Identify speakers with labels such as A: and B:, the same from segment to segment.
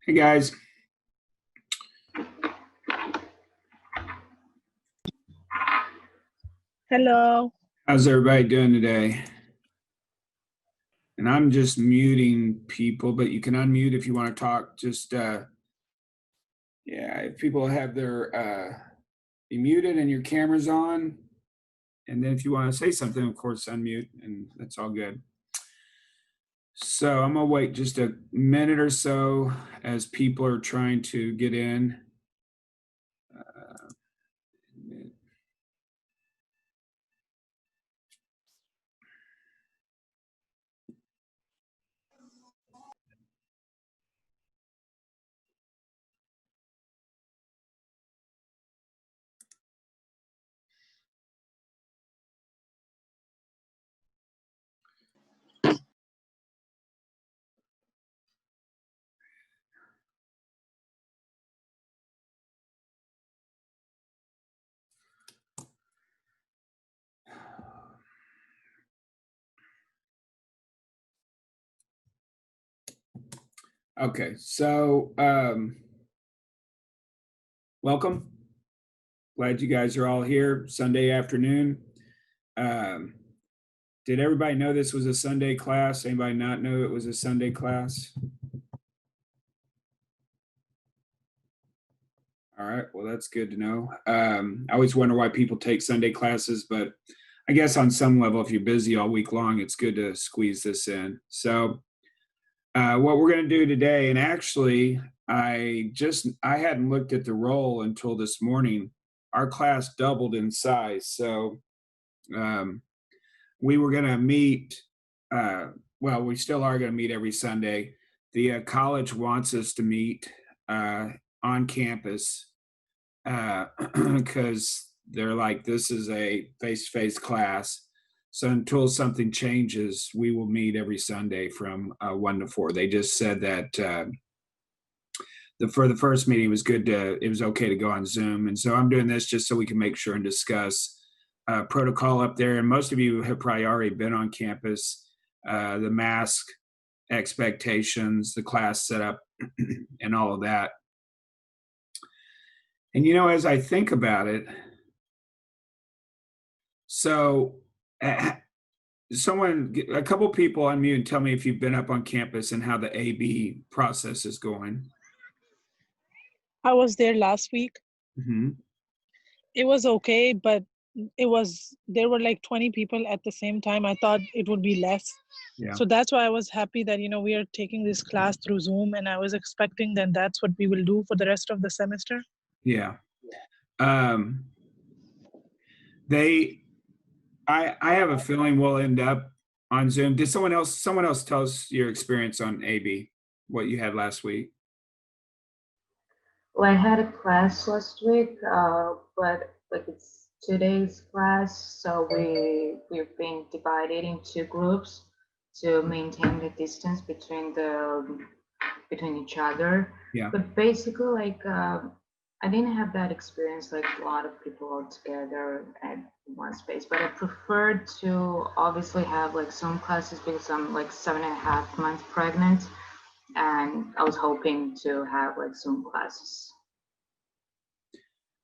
A: Hey guys.
B: Hello.
A: How's everybody doing today? And I'm just muting people, but you can unmute if you want to talk. Just yeah, if people have their be muted and your camera's on. And then if you want to say something, of course, unmute, and that's all good. So I'm gonna wait just a minute or so as people are trying to get in. Okay, so welcome. Glad you guys are all here Sunday afternoon. Did everybody know this was a Sunday class? Anybody not know it was a Sunday class? All right, well, that's good to know. I always wonder why people take Sunday classes, but I guess on some level, if you're busy all week long, it's good to squeeze this in. So what we're going to do today, and actually, I hadn't looked at the roll until this morning. Our class doubled in size, so we were going to meet. Well, we still are going to meet every Sunday. The college wants us to meet on campus because they're like, this is a face-to-face class. So until something changes, we will meet every Sunday from 1 to 4. They just said that for the first meeting, it was okay to go on Zoom. And so I'm doing this just so we can make sure and discuss protocol up there. And most of you have probably already been on campus, the mask expectations, the class setup, and all of that. And, as I think about it, so a couple people unmute and tell me if you've been up on campus and how the AB process is going.
B: I was there last week.
A: Mm-hmm.
B: It was okay, but there were like 20 people at the same time. I thought it would be less. Yeah. So that's why I was happy that, we are taking this class through Zoom, and I was expecting that that's what we will do for the rest of the semester.
A: Yeah. I have a feeling we'll end up on Zoom. Did someone else tell us your experience on AB, what you had last week?
C: Well, I had a class last week, but it's 2 days class, so we've been divided into groups to maintain the distance between each other. Yeah. But basically, I didn't have that experience like a lot of people all together at one space, but I preferred to obviously have like some classes because I'm like 7.5 months pregnant, and I was hoping to have like Zoom classes.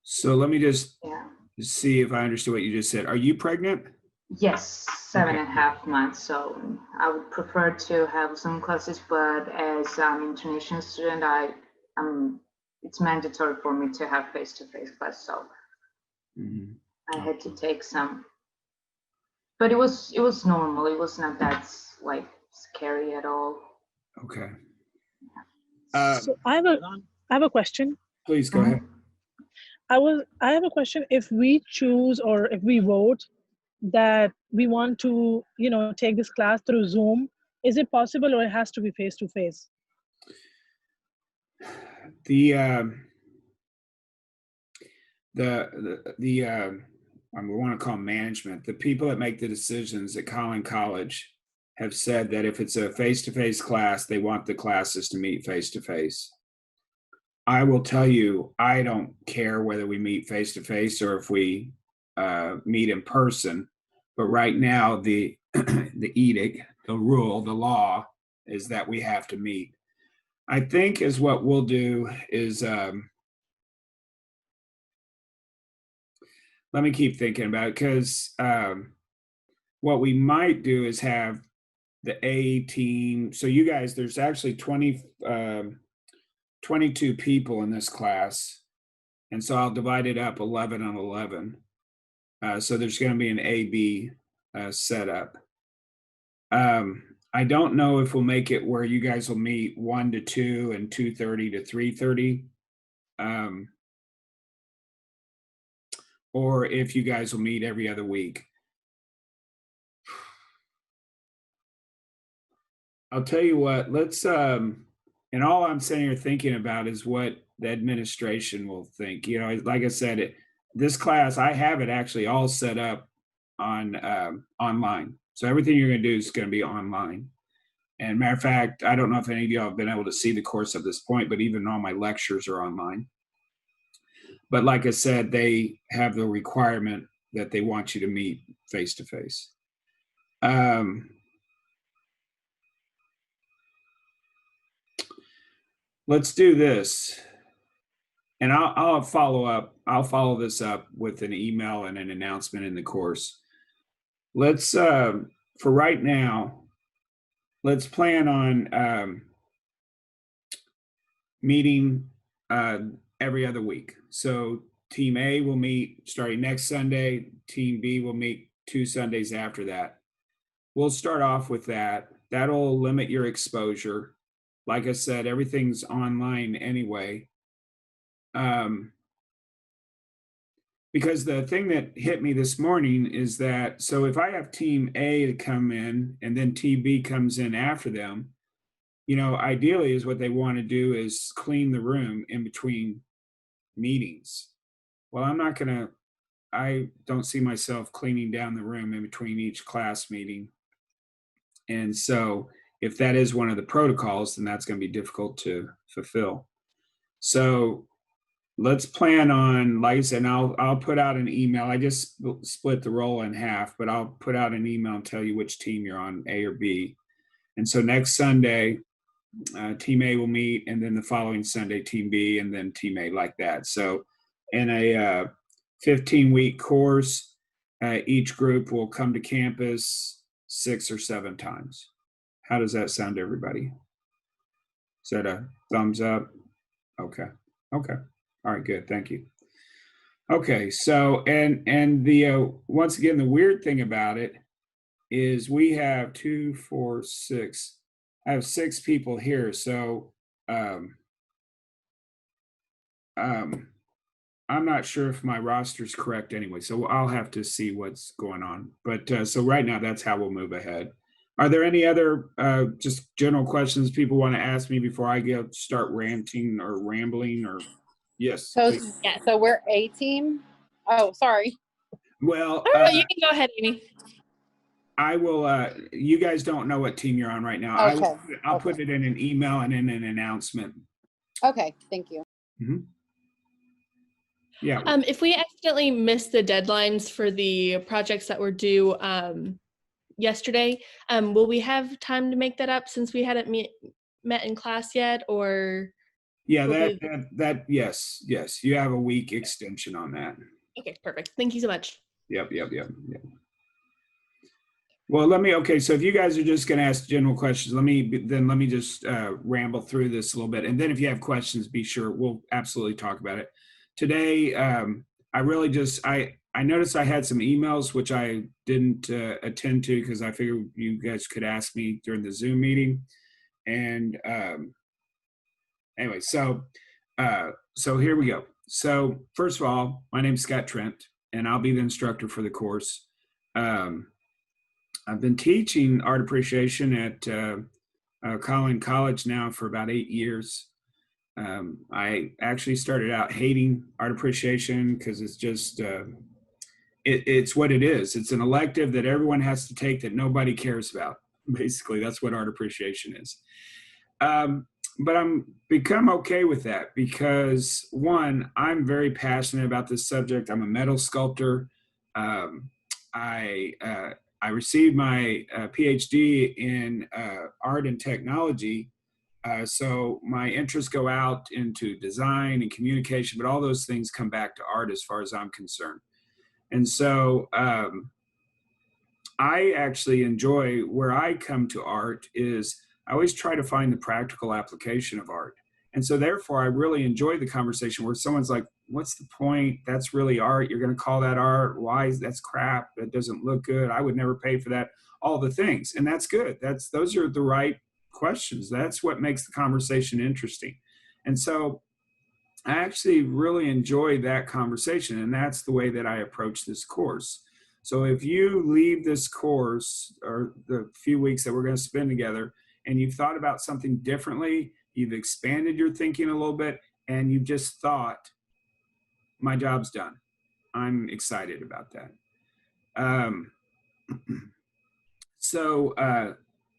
A: So let me just
C: Yeah.
A: see if I understood what you just said. Are you pregnant?
C: Yes, 7.5 months. So I would prefer to have Zoom classes, but as an international student, it's mandatory for me to have face-to-face class. So I had to take some, but it was normal. It was not that like scary at all.
A: Okay.
B: So I have a question.
A: Please go ahead.
B: I have a question. If we choose or if we vote that we want to, take this class through Zoom, is it possible or it has to be face to face?
A: We want to call management, the people that make the decisions at Collin College have said that if it's a face-to-face class, they want the classes to meet face-to-face. I will tell you, I don't care whether we meet face-to-face or if we meet in person, but right now the the edict, the rule, the law is that we have to meet. I think is what we'll do is let me keep thinking about it, because what we might do is have the A team. So you guys, there's actually 22 people in this class. And so I'll divide it up 11 on 11. So there's going to be an A-B setup. I don't know if we'll make it where you guys will meet 1 to 2 and 2:30 to 3:30. Or if you guys will meet every other week. I'll tell you what, let's, and all I'm sitting here thinking about is what the administration will think. Like I said, this class, I have it actually all set up on online. So everything you're going to do is going to be online. And matter of fact, I don't know if any of y'all have been able to see the course at this point, but even all my lectures are online. But like I said, they have the requirement that they want you to meet face to face. Let's do this. And I'll follow up. I'll follow this up with an email and an announcement in the course. Let's, for right now, let's plan on meeting every other week. So Team A will meet starting next Sunday. Team B will meet 2 Sundays after that. We'll start off with that. That'll limit your exposure. Like I said, everything's online anyway. Because the thing that hit me this morning is that, so if I have Team A to come in and then Team B comes in after them, ideally is what they want to do is clean the room in between meetings. Well, I don't see myself cleaning down the room in between each class meeting. And so if that is one of the protocols, then that's going to be difficult to fulfill. So let's plan on, like I said, and I'll put out an email. I just split the role in half, but I'll put out an email and tell you which team you're on, A or B. And so next Sunday, Team A will meet, and then the following Sunday, Team B, and then Team A, like that. So in a 15-week course, each group will come to campus 6 or 7 times. How does that sound to everybody? Is that a thumbs up? Okay. All right, good. Thank you. Okay, so and the once again, the weird thing about it is we have 2, 4, 6. I have 6 people here, so I'm not sure if my roster is correct anyway, so I'll have to see what's going on. But so right now, that's how we'll move ahead. Are there any other just general questions people want to ask me before I start ranting or rambling? Or yes.
D: So
A: please.
D: yeah, so we're A team. Oh, sorry.
A: Well,
D: you can go ahead, Amy.
A: I will. You guys don't know what team you're on right now.
D: Okay.
A: I'll put it in an email and in an announcement.
D: Okay, thank you.
A: Mm-hmm. Yeah.
E: If we accidentally miss the deadlines for the projects that were due yesterday, will we have time to make that up since we hadn't met in class yet, or?
A: Yeah, yes, you have a week extension on that.
E: Okay, perfect. Thank you so much.
A: Yep. Well, so if you guys are just going to ask general questions, let me just ramble through this a little bit. And then if you have questions, be sure we'll absolutely talk about it. Today, I really I noticed I had some emails, which I didn't attend to because I figured you guys could ask me during the Zoom meeting. And anyway, so here we go. So first of all, my name's Scott Trent, and I'll be the instructor for the course. I've been teaching art appreciation at Collin College now for about 8 years. I actually started out hating art appreciation because it's just, it's what it is. It's an elective that everyone has to take that nobody cares about. Basically, that's what art appreciation is. But I'm become okay with that because, one, I'm very passionate about this subject. I'm a metal sculptor. I received my PhD in art and technology, so my interests go out into design and communication, but all those things come back to art as far as I'm concerned. And so I actually enjoy where I come to art is I always try to find the practical application of art. And so therefore, I really enjoy the conversation where someone's like, what's the point? That's really art. You're going to call that art. Why? That's crap. That doesn't look good. I would never pay for that. All the things. And that's good. Those are the right questions. That's what makes the conversation interesting. And so I actually really enjoy that conversation. And that's the way that I approach this course. So if you leave this course or the few weeks that we're going to spend together and you've thought about something differently, you've expanded your thinking a little bit, and you've just thought, my job's done. I'm excited about that.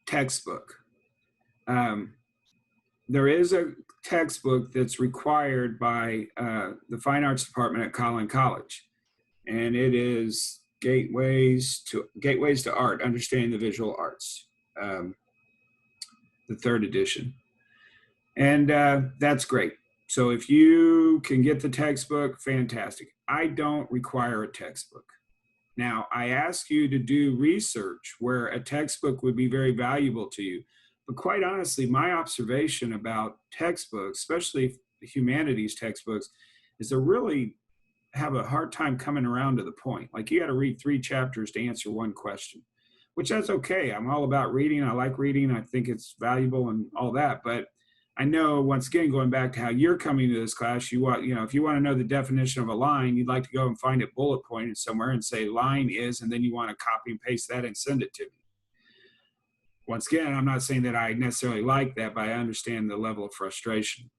A: Textbook. There is a textbook that's required by the Fine Arts Department at Collin College, and it is Gateways to Art, Understanding the Visual Arts, the 3rd edition. And that's great. So if you can get the textbook, fantastic. I don't require a textbook. Now, I ask you to do research where a textbook would be very valuable to you. But quite honestly, my observation about textbooks, especially humanities textbooks, is they really have a hard time coming around to the point. Like you got to read 3 chapters to answer one question, which that's okay. I'm all about reading. I like reading. I think it's valuable and all that. But I know, once again, going back to how you're coming to this class, if you want to know the definition of a line, you'd like to go and find it bullet pointed somewhere and say line is, and then you want to copy and paste that and send it to me. Once again, I'm not saying that I necessarily like that, but I understand the level of frustration.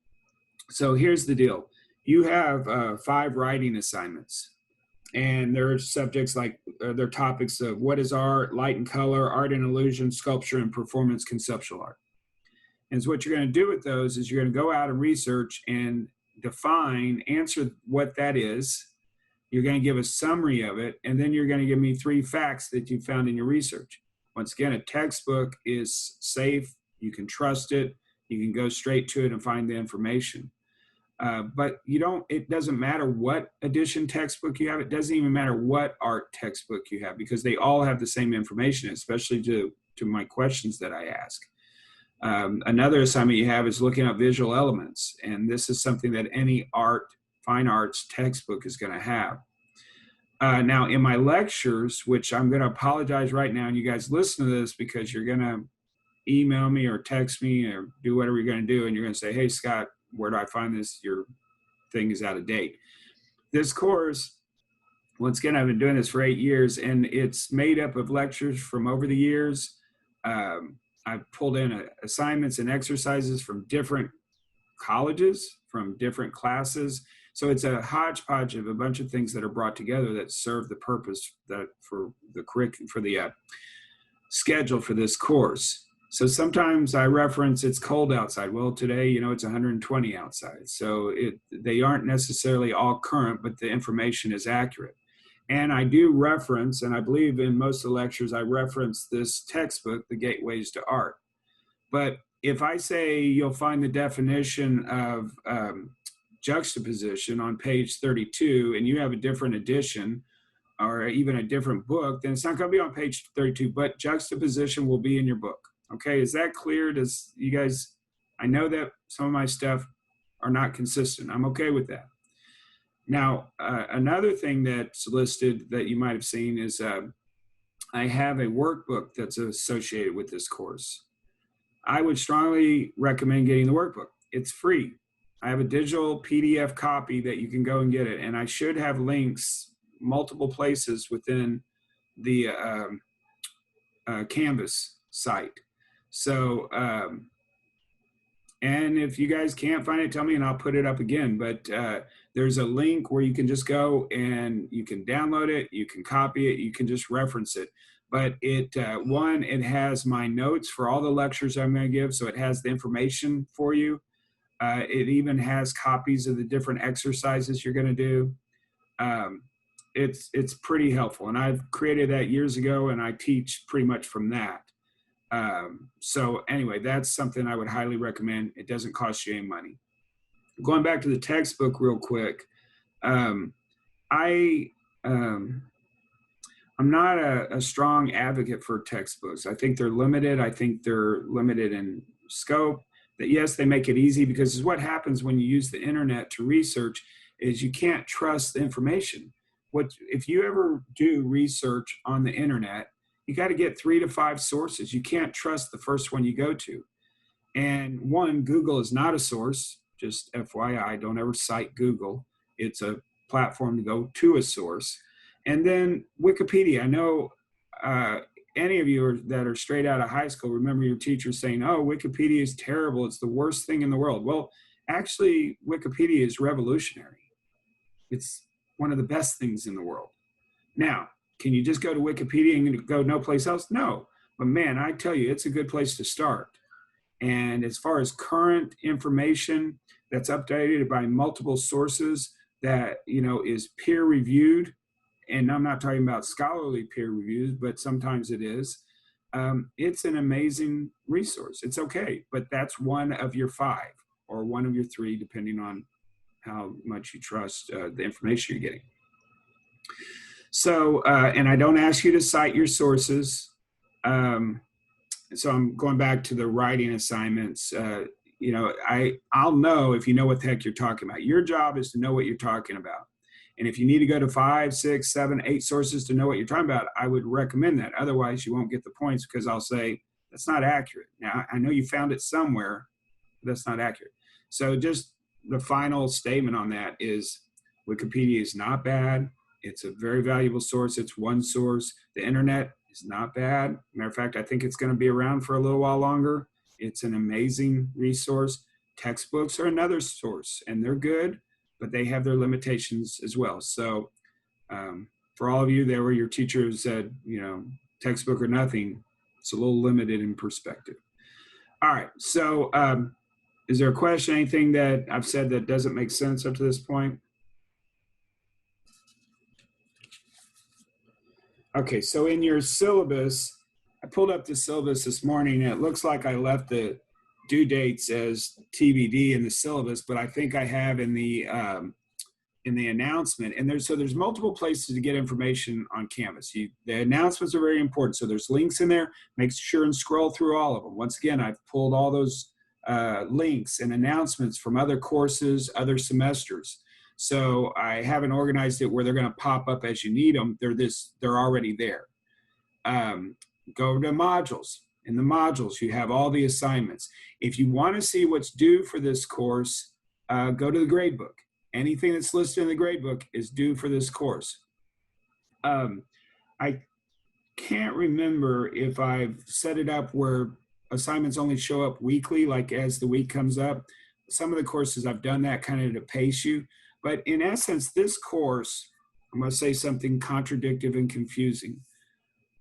A: So here's the deal. You have 5 writing assignments, and there are subjects like they're topics of what is art, light and color, art and illusion, sculpture, and performance conceptual art. And so what you're going to do with those is you're going to go out and research and answer what that is. You're going to give a summary of it, and then you're going to give me 3 facts that you found in your research. Once again, a textbook is safe. You can trust it. You can go straight to it and find the information. But it doesn't matter what edition textbook you have. It doesn't even matter what art textbook you have, because they all have the same information, especially to my questions that I ask. Another assignment you have is looking up visual elements. And this is something that any fine arts textbook is going to have. Now, in my lectures, which I'm going to apologize right now, and you guys listen to this because you're going to email me or text me or do whatever you're going to do, and you're going to say, hey, Scott, where do I find this? Your thing is out of date. This course, once again, I've been doing this for 8 years, and it's made up of lectures from over the years. I've pulled in assignments and exercises from different colleges, from different classes. So it's a hodgepodge of a bunch of things that are brought together that serve the purpose for the schedule for this course. So sometimes I reference it's cold outside. Well, today, it's 120 outside. So they aren't necessarily all current, but the information is accurate. And I do reference, and I believe in most of the lectures, I reference this textbook, The Gateways to Art. But if I say you'll find the definition of juxtaposition on page 32, and you have a different edition or even a different book, then it's not going to be on page 32, but juxtaposition will be in your book. Okay, is that clear? Does you guys, I know that some of my stuff are not consistent. I'm okay with that. Now, another thing that's listed that you might have seen is I have a workbook that's associated with this course. I would strongly recommend getting the workbook. It's free. I have a digital PDF copy that you can go and get it. And I should have links multiple places within the Canvas site. So, and if you guys can't find it, tell me and I'll put it up again. But there's a link where you can just go and you can download it, you can copy it, you can just reference it. But it has my notes for all the lectures I'm going to give, so it has the information for you. It even has copies of the different exercises you're going to do. It's pretty helpful, and I've created that years ago, and I teach pretty much from that. So anyway, that's something I would highly recommend. It doesn't cost you any money. Going back to the textbook real quick, I'm not a strong advocate for textbooks. I think they're limited. I think they're limited in scope. That yes, they make it easy, because what happens when you use the internet to research is you can't trust the information. If you ever do research on the internet, you got to get 3 to 5 sources. You can't trust the first one you go to. And one, Google is not a source. Just FYI, don't ever cite Google. It's a platform to go to a source. And then Wikipedia. I know any of you that are straight out of high school remember your teacher saying, oh, Wikipedia is terrible. It's the worst thing in the world. Well, actually, Wikipedia is revolutionary. It's one of the best things in the world. Now, can you just go to Wikipedia and go no place else? No. But man, I tell you, it's a good place to start. And as far as current information that's updated by multiple sources that, is peer reviewed, and I'm not talking about scholarly peer reviews, but sometimes it is, it's an amazing resource. It's okay, but that's one of your 5 or one of your 3, depending on how much you trust the information you're getting. So, and I don't ask you to cite your sources. So I'm going back to the writing assignments. I'll know if you know what the heck you're talking about. Your job is to know what you're talking about. And if you need to go to 5, 6, 7, 8 sources to know what you're talking about, I would recommend that. Otherwise, you won't get the points, because I'll say, that's not accurate. Now, I know you found it somewhere, but that's not accurate. So just the final statement on that is Wikipedia is not bad. It's a very valuable source. It's one source. The internet is not bad. Matter of fact, I think it's going to be around for a little while longer. It's an amazing resource. Textbooks are another source, and they're good, but they have their limitations as well. So for all of you there where your teacher said, textbook or nothing, it's a little limited in perspective. All right, so is there a question, anything that I've said that doesn't make sense up to this point? Okay, so in your syllabus, I pulled up the syllabus this morning, and it looks like I left the due dates as TBD in the syllabus, but I think I have in the announcement. And there's multiple places to get information on Canvas. The announcements are very important. So there's links in there. Make sure and scroll through all of them. Once again, I've pulled all those links and announcements from other courses, other semesters. So I haven't organized it where they're going to pop up as you need them. They're already there. Go to modules. In the modules, you have all the assignments. If you want to see what's due for this course, go to the gradebook. Anything that's listed in the gradebook is due for this course. I can't remember if I've set it up where assignments only show up weekly, like as the week comes up. Some of the courses I've done that kind of to pace you. But in essence, this course, I'm going to say something contradictory and confusing.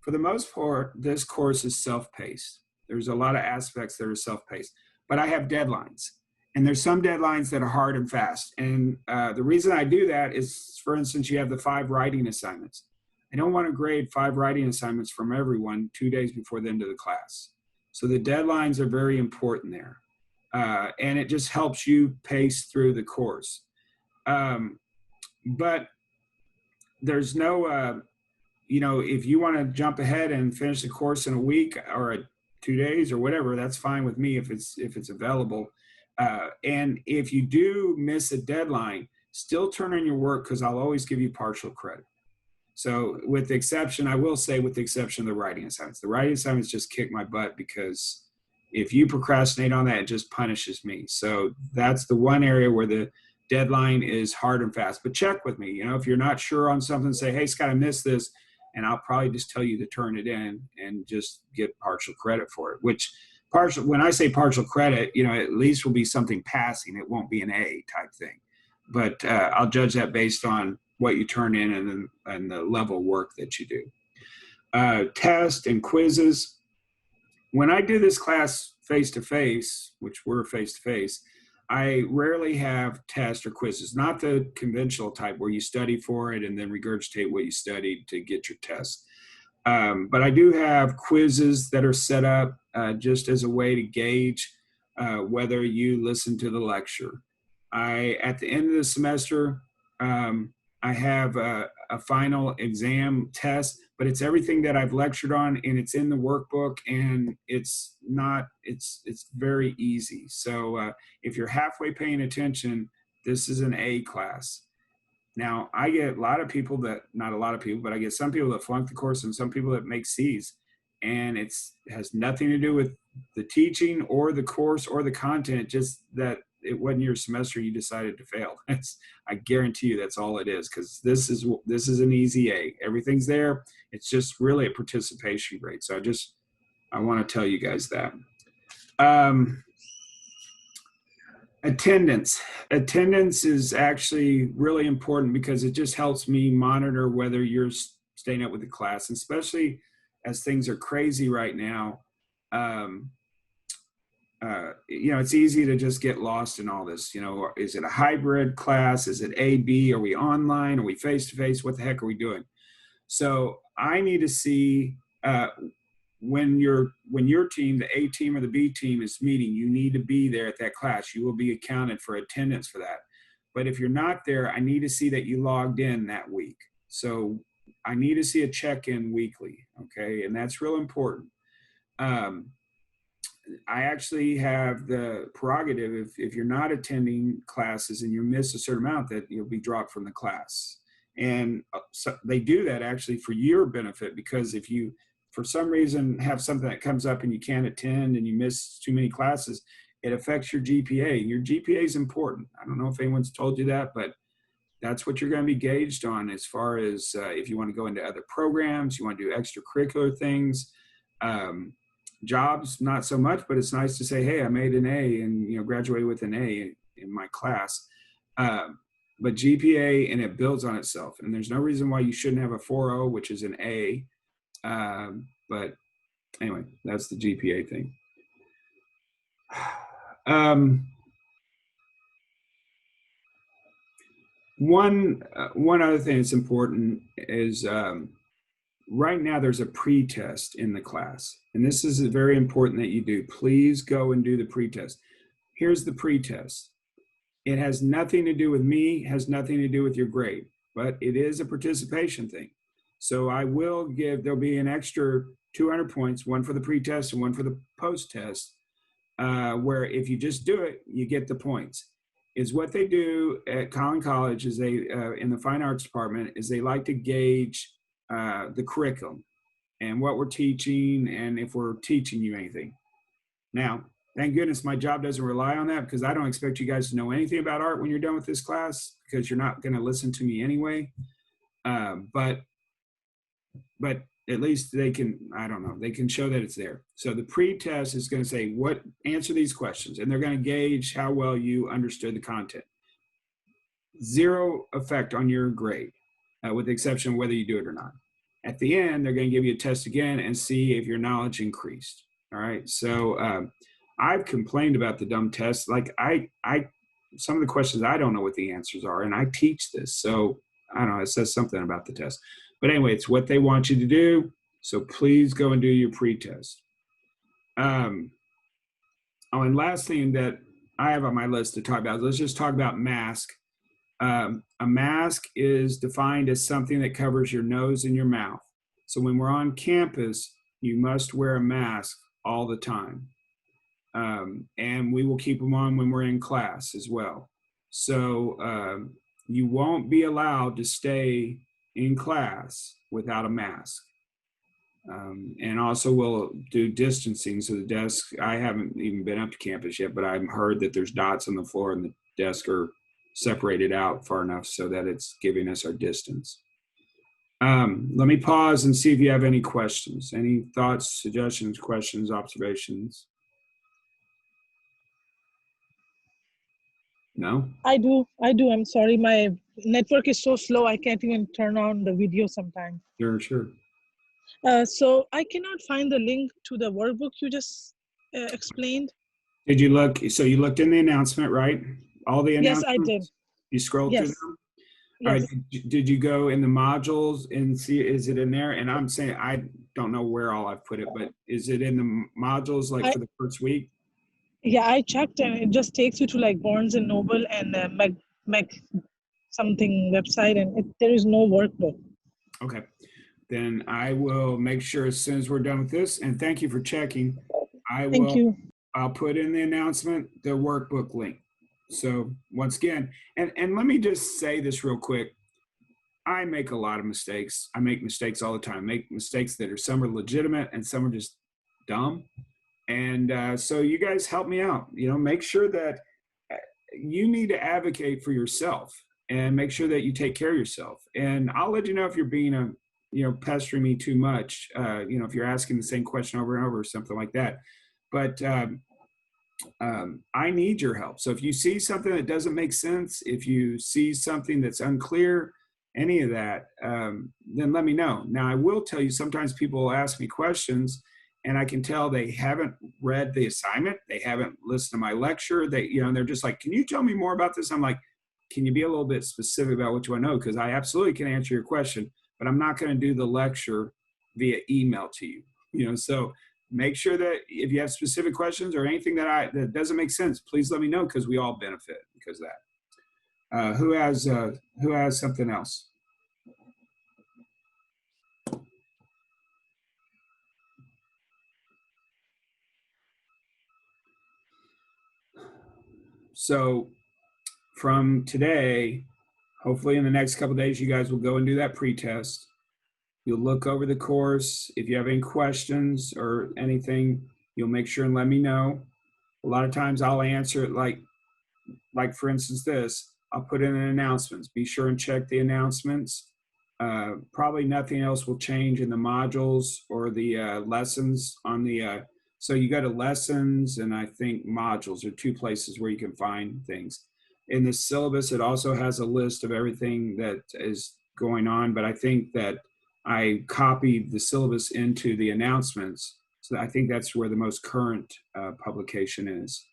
A: For the most part, this course is self-paced. There's a lot of aspects that are self-paced, but I have deadlines. And there's some deadlines that are hard and fast. And the reason I do that is, for instance, you have the 5 writing assignments. I don't want to grade 5 writing assignments from everyone 2 days before the end of the class. So the deadlines are very important there. And it just helps you pace through the course. But there's no, if you want to jump ahead and finish the course in a week or 2 days or whatever, that's fine with me if it's available. And if you do miss a deadline, still turn in your work, because I'll always give you partial credit. So with the exception, I will say, with the exception of the writing assignments. The writing assignments just kick my butt, because if you procrastinate on that, it just punishes me. So that's the one area where the deadline is hard and fast. But check with me. If you're not sure on something, say, hey, Scott, I missed this. And I'll probably just tell you to turn it in and just get partial credit for it, which when I say partial credit, at least will be something passing. It won't be an A type thing. But I'll judge that based on what you turn in and the level of work that you do. Tests and quizzes. When I do this class face-to-face, which we're face-to-face, I rarely have tests or quizzes, not the conventional type where you study for it and then regurgitate what you studied to get your test. But I do have quizzes that are set up just as a way to gauge whether you listen to the lecture. At the end of the semester, I have a final exam test, but it's everything that I've lectured on, and it's in the workbook, and it's very easy. So if you're halfway paying attention, this is an A class. Now, I get a lot of people not a lot of people, but I get some people that flunk the course and some people that make C's. And it has nothing to do with the teaching or the course or the content, just that it wasn't your semester, you decided to fail. I guarantee you that's all it is, because this is an easy A. Everything's there. It's just really a participation grade. So I want to tell you guys that. Attendance is actually really important, because it just helps me monitor whether you're staying up with the class, and especially as things are crazy right now. It's easy to just get lost in all this. Is it a hybrid class? Is it A, B? Are we online? Are we face-to-face? What the heck are we doing? So I need to see when your team, the A team or the B team, is meeting, you need to be there at that class. You will be accounted for attendance for that. But if you're not there, I need to see that you logged in that week. So I need to see a check-in weekly, okay? And that's real important. I actually have the prerogative, if you're not attending classes and you miss a certain amount, that you'll be dropped from the class. And so they do that actually for your benefit, because if you, for some reason, have something that comes up and you can't attend and you miss too many classes, it affects your GPA. Your GPA is important. I don't know if anyone's told you that, but that's what you're going to be gauged on as far as if you want to go into other programs, you want to do extracurricular things. Jobs, not so much, but it's nice to say, hey, I made an A and graduated with an A in my class. But GPA, and it builds on itself. And there's no reason why you shouldn't have a 4.0, which is an A. But anyway, that's the GPA thing. One other thing that's important is right now there's a pre-test in the class. And this is very important that you do. Please go and do the pre-test. Here's the pre-test. It has nothing to do with me, has nothing to do with your grade, but it is a participation thing. So there'll be an extra 200 points, one for the pre-test and one for the post-test, where if you just do it, you get the points. Is what they do at Collin College is in the fine arts department, is they like to gauge the curriculum and what we're teaching and if we're teaching you anything. Now, thank goodness my job doesn't rely on that, because I don't expect you guys to know anything about art when you're done with this class, because you're not going to listen to me anyway. But at least they can, they can show that it's there. So the pre-test is going to say, answer these questions, and they're going to gauge how well you understood the content. Zero effect on your grade, with the exception of whether you do it or not. At the end, they're going to give you a test again and see if your knowledge increased. All right. So I've complained about the dumb tests. Like some of the questions I don't know what the answers are, and I teach this. So I don't know. It says something about the test. But anyway, it's what they want you to do. So please go and do your pre-test. Oh, and last thing that I have on my list to talk about, let's just talk about mask. A mask is defined as something that covers your nose and your mouth. So when we're on campus, you must wear a mask all the time. And we will keep them on when we're in class as well. So you won't be allowed to stay in class without a mask. And also we'll do distancing. So the desk, I haven't even been up to campus yet, but I've heard that there's dots on the floor and the desks are separated out far enough so that it's giving us our distance. Let me pause and see if you have any questions, any thoughts, suggestions, questions, observations. No?
B: I do. I'm sorry. My network is so slow. I can't even turn on the video sometimes.
A: Sure.
B: So I cannot find the link to the workbook you just explained.
A: Did you look? So you looked in the announcement, right? All the
B: Yes,
A: announcements?
B: I did.
A: You scrolled through them? All
B: Yes.
A: right. Did you go in the modules and see, is it in there? And I'm saying, I don't know where all I've put it, but is it in the modules like for the first week?
B: Yeah, I checked and it just takes you to like Barnes and Noble and Mac something website, and there is no workbook.
A: Okay. Then I will make sure as soon as we're done with this, and thank you for checking.
B: Thank you.
A: I'll put in the announcement, the workbook link. So once again, and let me just say this real quick. I make a lot of mistakes. I make mistakes all the time. I make mistakes that are, some are legitimate and some are just dumb. And so you guys help me out. Make sure that you need to advocate for yourself and make sure that you take care of yourself. And I'll let you know if you're being pestering me too much, if you're asking the same question over and over or something like that. But I need your help. So if you see something that doesn't make sense, if you see something that's unclear, any of that, then let me know. Now, I will tell you, sometimes people will ask me questions and I can tell they haven't read the assignment. They haven't listened to my lecture. They're just like, can you tell me more about this? I'm like, can you be a little bit specific about what you want to know? Because I absolutely can answer your question, but I'm not going to do the lecture via email to you. So make sure that if you have specific questions or anything that doesn't make sense, please let me know, because we all benefit because of that. Who has something else? So from today, hopefully in the next couple of days, you guys will go and do that pre-test. You'll look over the course. If you have any questions or anything, you'll make sure and let me know. A lot of times I'll answer it like for instance this, I'll put in an announcements. Be sure and check the announcements. Probably nothing else will change in the modules or the lessons on the, so you go to lessons and I think modules are two places where you can find things. In the syllabus, it also has a list of everything that is going on, but I think that I copied the syllabus into the announcements. So I think that's where the most current publication is.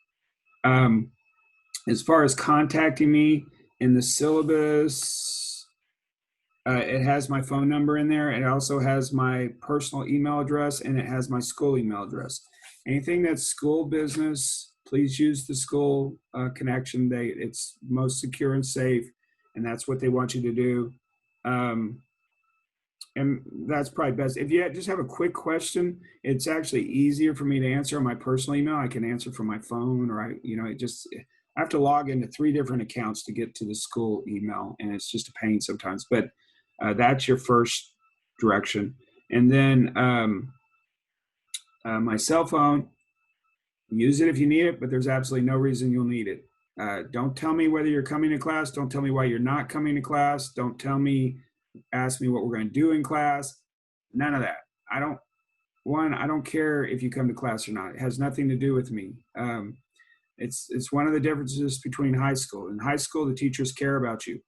A: As far as contacting me, in the syllabus, it has my phone number in there. It also has my personal email address and it has my school email address. Anything that's school business, please use the school connection. It's most secure and safe, and that's what they want you to do. And that's probably best. If you just have a quick question, it's actually easier for me to answer on my personal email. I can answer from my phone, or I have to log into 3 different accounts to get to the school email, and it's just a pain sometimes. But that's your first direction. And then my cell phone, use it if you need it, but there's absolutely no reason you'll need it. Don't tell me whether you're coming to class. Don't tell me why you're not coming to class. Don't ask me what we're going to do in class. None of that. I don't care if you come to class or not. It has nothing to do with me. It's one of the differences between high school. In high school, the teachers care about you.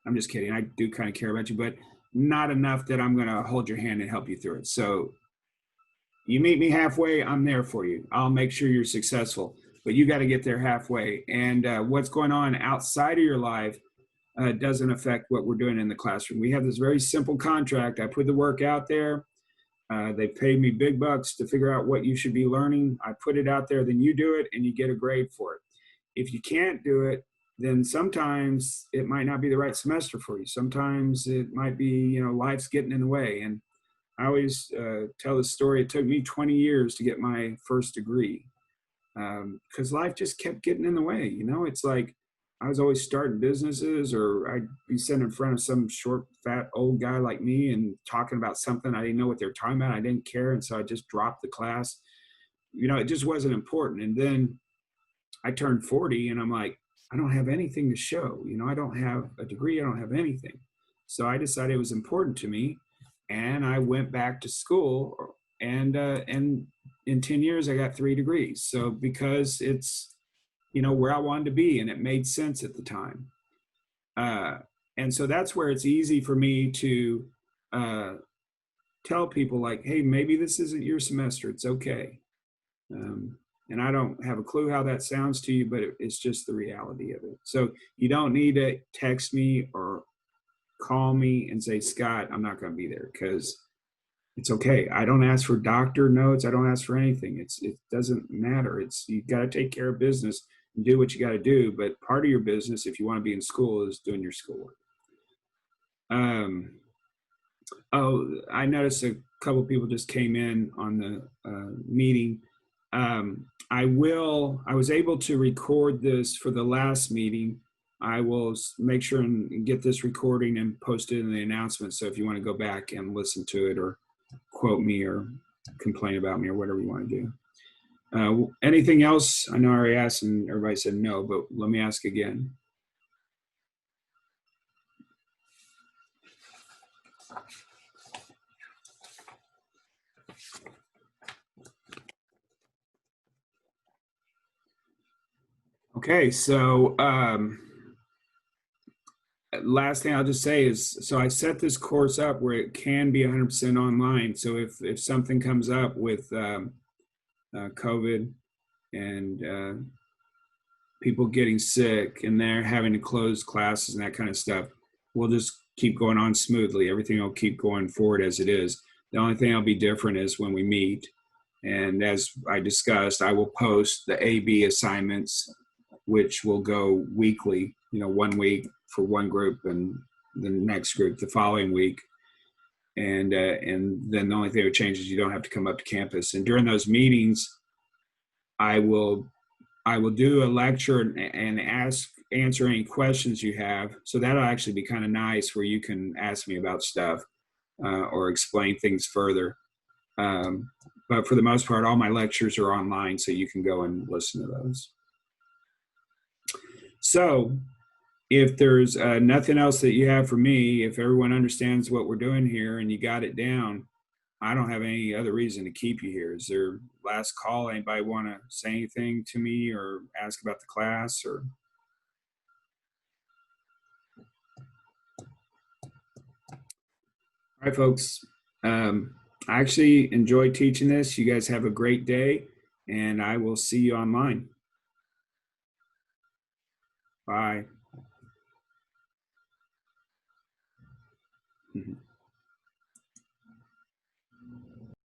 A: I'm just kidding. I do kind of care about you, but not enough that I'm going to hold your hand and help you through it. So You meet me halfway, I'm there for you. I'll make sure you're successful, but you got to get there halfway. And what's going on outside of your life doesn't affect what we're doing in the classroom. We have this very simple contract. I put the work out there. They paid me big bucks to figure out what you should be learning. I put it out there, then you do it and you get a grade for it. If you can't do it, then sometimes it might not be the right semester for you. Sometimes it might be, you know, life's getting in the way. And I always tell the story. It took me 20 years to get my first degree because life just kept getting in the way. You know, it's like I was always starting businesses, or I'd be sitting in front of some short, fat, old guy like me and talking about something I didn't know what they were talking about. I didn't care. And so I just dropped the class. You know, it just wasn't important. And then I turned 40 and I'm like, I don't have anything to show. You know, I don't have a degree. I don't have anything. So I decided it was important to me. And I went back to school, and in 10 years, I got 3 degrees. So because it's, you know, where I wanted to be, and it made sense at the time. And so that's where it's easy for me to tell people like, hey, maybe this isn't your semester. It's okay. And I don't have a clue how that sounds to you, but it's just the reality of it. So you don't need to text me or call me and say, Scott, I'm not going to be there, because it's okay. I don't ask for doctor notes. I don't ask for anything. It doesn't matter. You got to take care of business and do what you got to do. But part of your business, if you want to be in school, is doing your schoolwork. Oh, I noticed a couple of people just came in on the meeting. I was able to record this for the last meeting. I will make sure and get this recording and post it in the announcement. So if you want to go back and listen to it, or quote me, or complain about me, or whatever you want to do. Anything else? I know I already asked and everybody said no, but let me ask again. Okay, so last thing I'll just say is, so I set this course up where it can be 100% online. So if something comes up with COVID and people getting sick and they're having to close classes and that kind of stuff, we'll just keep going on smoothly. Everything will keep going forward as it is. The only thing that'll be different is when we meet. And as I discussed, I will post the AB assignments, which will go weekly, you know, 1 week for one group and the next group the following week. And then the only thing that changes, you don't have to come up to campus. And during those meetings, I will do a lecture and answer any questions you have. So that'll actually be kind of nice, where you can ask me about stuff or explain things further. But for the most part, all my lectures are online, so you can go and listen to those. So if there's nothing else that you have for me, if everyone understands what we're doing here and you got it down, I don't have any other reason to keep you here. Is there last call? Anybody want to say anything to me or ask about the class? Or all right, folks. I actually enjoyed teaching this. You guys have a great day, and I will see you online. Bye. Mm-hmm.